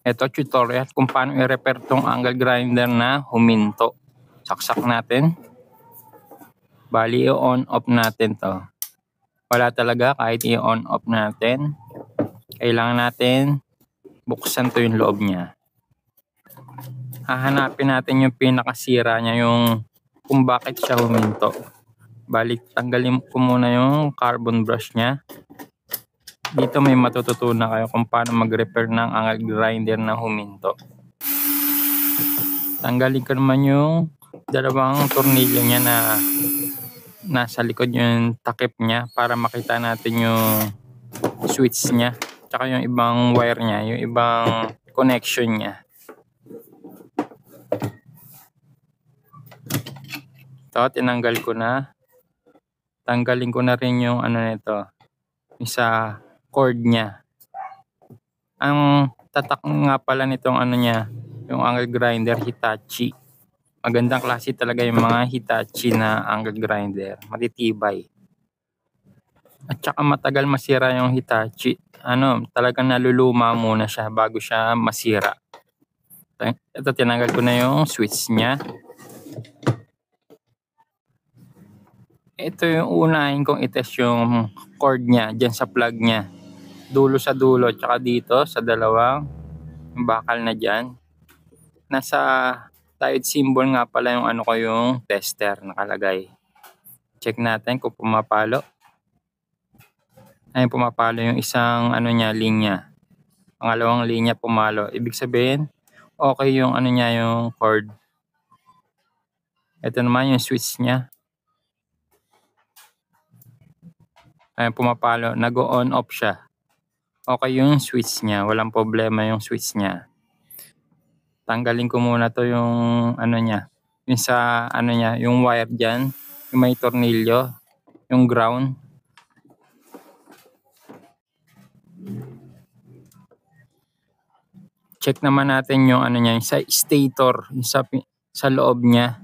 Ito tutorial kung paano i-repair tong angle grinder na huminto. Saksak natin. Bali i-on off natin to. Wala talaga kahit i-on off natin. Kailangan natin buksan to yung loob niya. Hahanapin natin yung pinakasira niya, yung kung bakit siya huminto. Bali tanggalin ko muna yung carbon brush niya. Dito may matututunan kayo kung paano mag-repair ng angle grinder na huminto. Tanggalin ko naman yung dalawang tornilyo niya na nasa likod yung takip niya para makita natin yung switch niya. Tsaka yung ibang wire niya, yung ibang connection niya. Ito, tinanggal ko na. Tanggalin ko na rin yung ano nito, isa cord niya. Ang tatak nga pala nitong ano niya, yung angle grinder Hitachi. Magandang klase talaga yung mga Hitachi na angle grinder, matitibay. At saka matagal masira yung Hitachi. Talagang naluluma muna siya bago siya masira. Ito, tinanggal ko na yung switch niya. Ito yung unahin kong itest yung cord niya dyan sa plug niya. Dulo sa dulo, tsaka dito sa dalawang bakal na dyan. Nasa diode symbol nga pala yung ano ko, yung tester nakalagay. Check natin kung pumapalo. Ayun, pumapalo yung isang ano niya, linya. Pangalawang linya pumalo. Ibig sabihin, okay yung ano niya, yung cord. Ito naman yung switch niya. Ayun, pumapalo. Nag-on off siya. Okay yung switch niya. Walang problema yung switch niya. Tanggalin ko muna to yung ano niya. Yung sa ano niya, yung wire dyan. Yung may tornilyo. Yung ground. Check naman natin yung ano niya, yung sa stator, yung sa loob niya.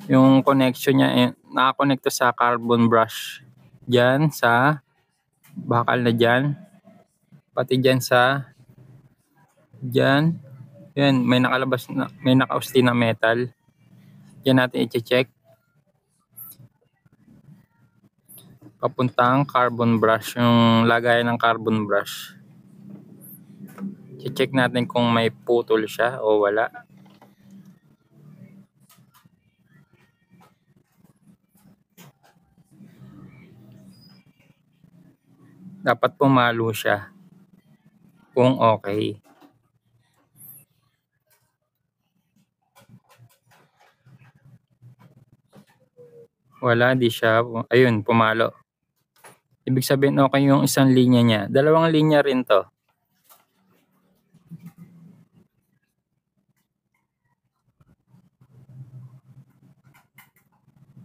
Yung connection niya, nakakonekto sa carbon brush. Diyan sa bakal na dyan. Pati dyan sa dyan. Yan, may nakalabas na, may nakausti na metal. Diyan natin i-check. Papuntang carbon brush, yung lagayan ng carbon brush. I-check natin kung may putol siya o wala. Dapat pumalo siya kung okay. Wala, di siya. Ayun, pumalo. Ibig sabihin okay yung isang linya niya. Dalawang linya rin to.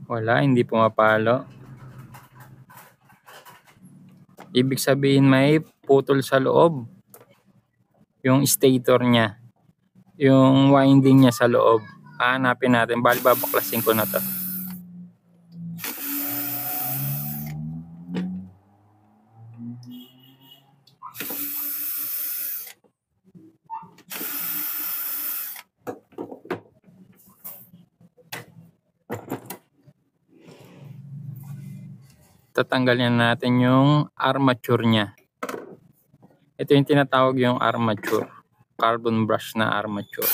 Wala, hindi pumapalo. Ibig sabihin may putol sa loob. Yung stator niya. Yung winding niya sa loob. Hanapin natin. Bali, babaklasin ko na to. Tatanggalin natin yung armature niya. Ito yung tinatawag yung armature. Carbon brush na armature.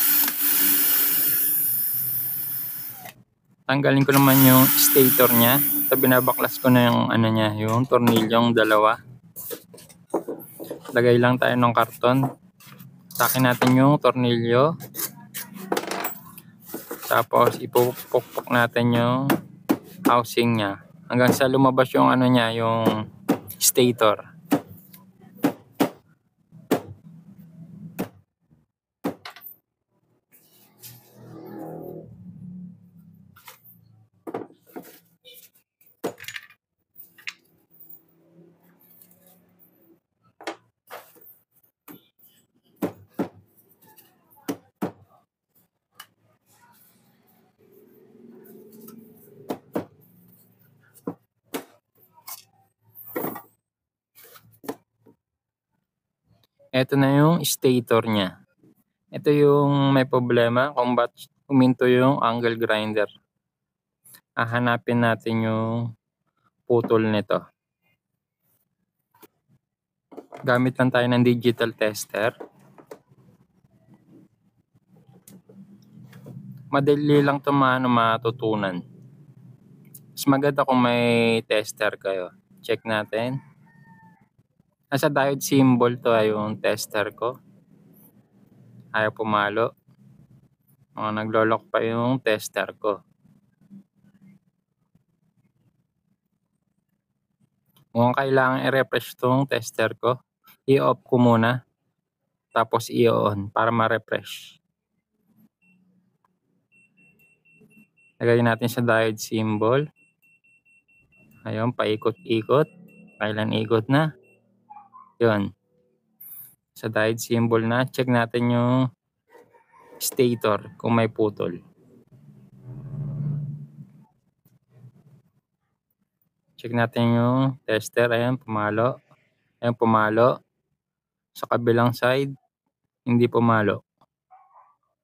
Tanggalin ko naman yung stator niya. Ito, binabaklas ko na yung ano niya, yung tornilyong dalawa. Lagay lang tayo ng karton. Takin natin yung tornilyo. Tapos ipupukpok natin yung housing niya. Hanggang sa lumabas yung ano niya, yung stator. Ito na yung stator niya. Ito yung may problema kung ba't huminto yung angle grinder. Hahanapin natin yung putol nito. Gamit lang tayo ng digital tester. Madali lang ito matutunan. Mas maganda kung may tester kayo. Check natin. Nasa diode symbol to yung tester ko. Ayaw pumalo. Naglolock pa yung tester ko. Mukhang kailangan i-refresh tong tester ko. I-off ko muna. Tapos i-on para ma-refresh. Lagay natin sa diode symbol. Ayun, paikot-ikot. Kailan ikot na. Yun. Sa diode symbol na, check natin yung stator kung may putol. Check natin yung tester. Ayan, pumalo. Ayan, pumalo. Sa kabilang side, hindi pumalo.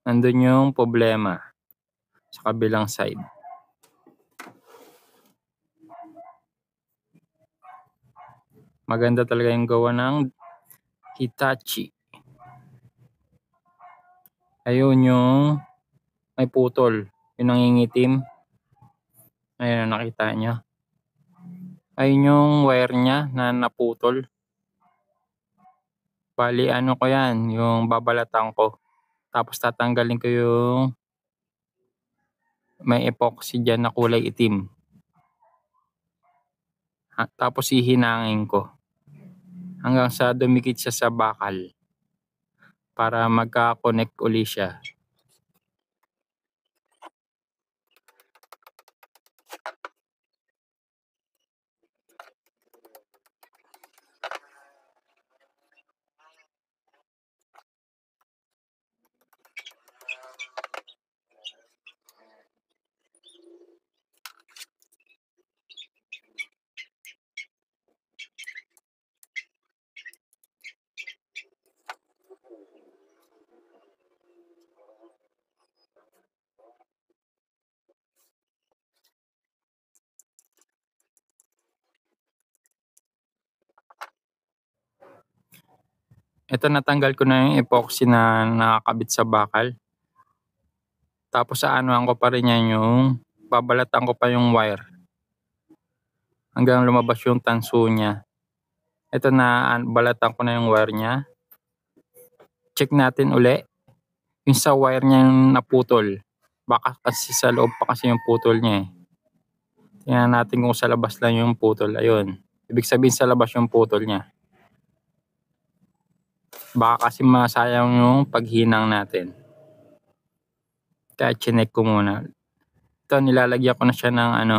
Nandun yung problema. Sa kabilang side. Maganda talaga yung gawa ng Hitachi. Ayun yung may putol. Yung nangingitim. Ayun, nakita nyo. Ayun yung wire niya na naputol. Bali, ano ko yan, yung babalatan ko. Tapos tatanggalin ko yung may epoxy dyan na kulay itim. Tapos hihinangin ko. Hanggang sa dumikit siya sa bakal. Para magka-connect uli siya. Ito, natanggal ko na yung epoxy na nakakabit sa bakal. Tapos aanuhan ko pa rin yan yung babalatan ko pa yung wire. Hanggang lumabas yung tanso niya. Ito, na balatan ko na yung wire niya. Check natin uli. Yung sa wire niya yung naputol. Baka kasi sa loob pa kasi yung putol niya eh. Tingnan natin kung sa labas lang yung putol. Ayun. Ibig sabihin sa labas yung putol niya. Baka kasi masayang yung paghinang natin. Kaya chinek ko muna. Ito, nilalagyan ko na siya ng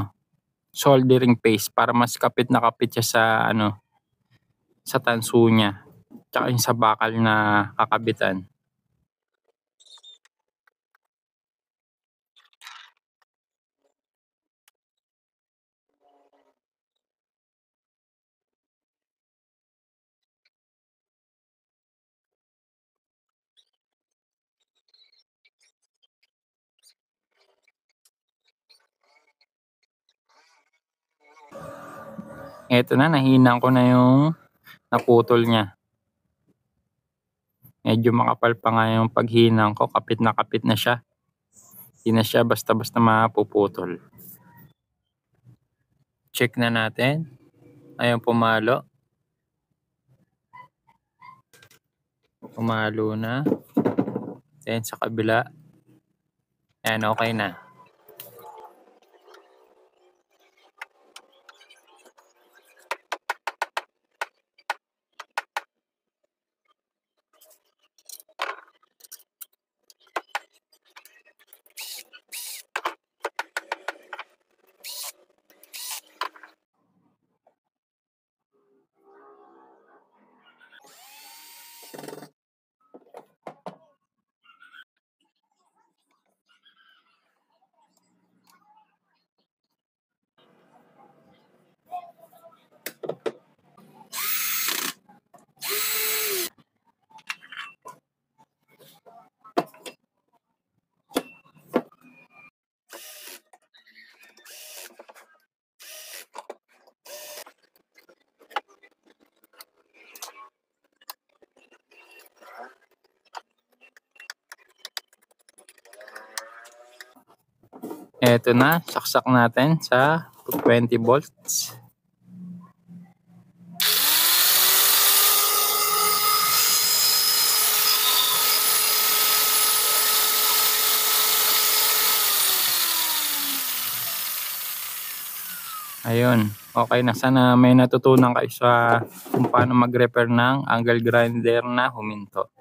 soldering paste para mas kapit na kapit siya sa tanso niya. Tsaka yung sa bakal na kakabitan. Eto na, nahinang ko na yung naputol niya. Medyo makapal pa nga yung paghinang ko. Kapit na siya. Hindi na siya basta-basta mapuputol. Check na natin. Ayun, pumalo. Pumalo na. Then sa kabila. Ayan, okay na. Eto na, saksak natin sa 20 volts. Ayun, okay na. Sana may natutunan kayo sa kung paano mag-repair ng angle grinder na huminto.